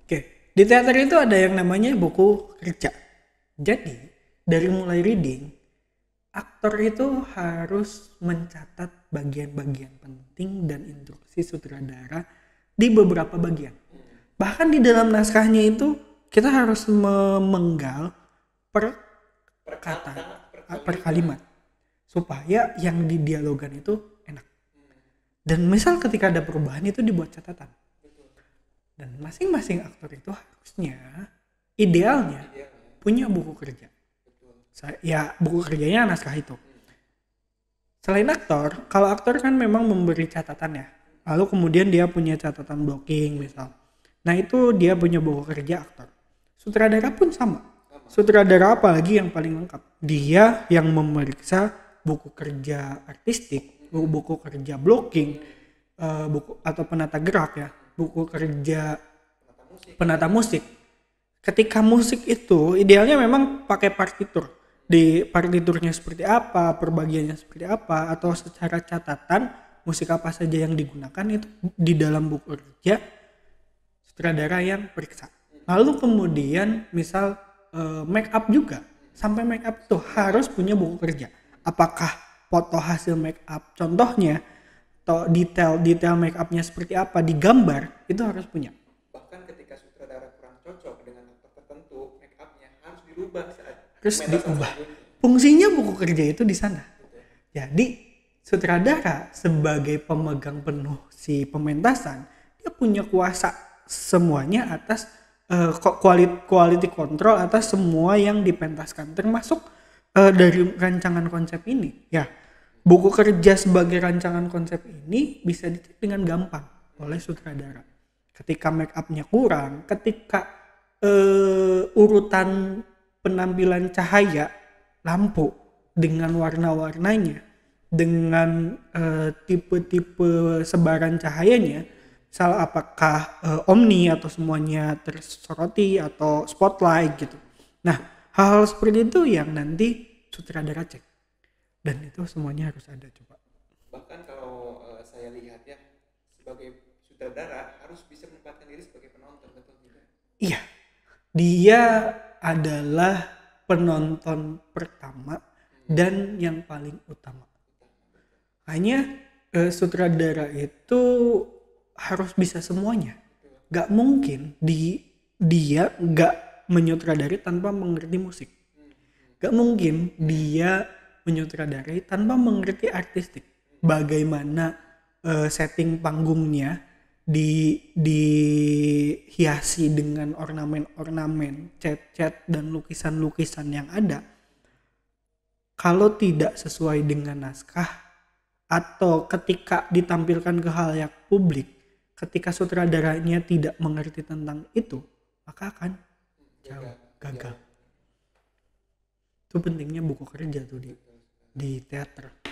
Oke, di teater itu ada yang namanya buku kerja. Jadi, dari mulai reading, aktor itu harus mencatat bagian-bagian penting dan instruksi sutradara di beberapa bagian. Bahkan di dalam naskahnya itu kita harus memenggal per kata, per kalimat supaya yang didialogan itu enak. Dan misal ketika ada perubahan itu dibuat catatan. Dan masing-masing aktor itu harusnya idealnya punya buku kerja. Ya buku kerjanya naskah itu. Selain aktor, kalau aktor kan memang memberi catatan ya. Lalu kemudian dia punya catatan blocking misal. Nah itu dia punya buku kerja aktor. Sutradara pun sama. Sutradara apalagi yang paling lengkap. Dia yang memeriksa buku kerja artistik, buku kerja blocking, buku atau penata gerak ya, buku kerja penata musik. Ketika musik itu idealnya memang pakai partitur. Di partiturnya seperti apa, perbagiannya seperti apa, atau secara catatan musik apa saja yang digunakan itu di dalam buku kerja sutradara yang periksa. Lalu kemudian misal make up juga, sampai make up tuh harus punya buku kerja. Apakah foto hasil make up contohnya atau detail make upnya seperti apa di gambar itu harus punya. Bahkan ketika sutradara kurang cocok dengan aktor tertentu, make upnya harus dirubah saat Terus diubah. Fungsinya buku kerja itu di sana. Jadi sutradara sebagai pemegang penuh si pementasan, dia punya kuasa semuanya atas quality control atas semua yang dipentaskan, termasuk dari rancangan konsep ini. Ya, buku kerja sebagai rancangan konsep ini bisa dicek dengan gampang oleh sutradara. Ketika make upnya kurang, ketika urutan penampilan cahaya lampu dengan warna-warnanya, dengan tipe-tipe sebaran cahayanya, misal apakah omni atau semuanya tersoroti atau spotlight gitu. Nah, hal-hal seperti itu yang nanti sutradara cek. Dan itu semuanya harus ada coba. Bahkan kalau saya lihat ya, sebagai sutradara harus bisa menempatkan diri sebagai penonton, betul tidak? Iya, dia adalah penonton pertama dan yang paling utama. Hanya sutradara itu harus bisa semuanya. Gak mungkin dia gak menyutradari tanpa mengerti musik. Gak mungkin dia menyutradarai tanpa mengerti artistik. Bagaimana setting panggungnya dihiasi dengan ornamen-ornamen, cat-cat dan lukisan-lukisan yang ada. Kalau tidak sesuai dengan naskah atau ketika ditampilkan ke khalayak publik, ketika sutradaranya tidak mengerti tentang itu, maka akan gagal. Itu pentingnya buku kerja tuh di teater.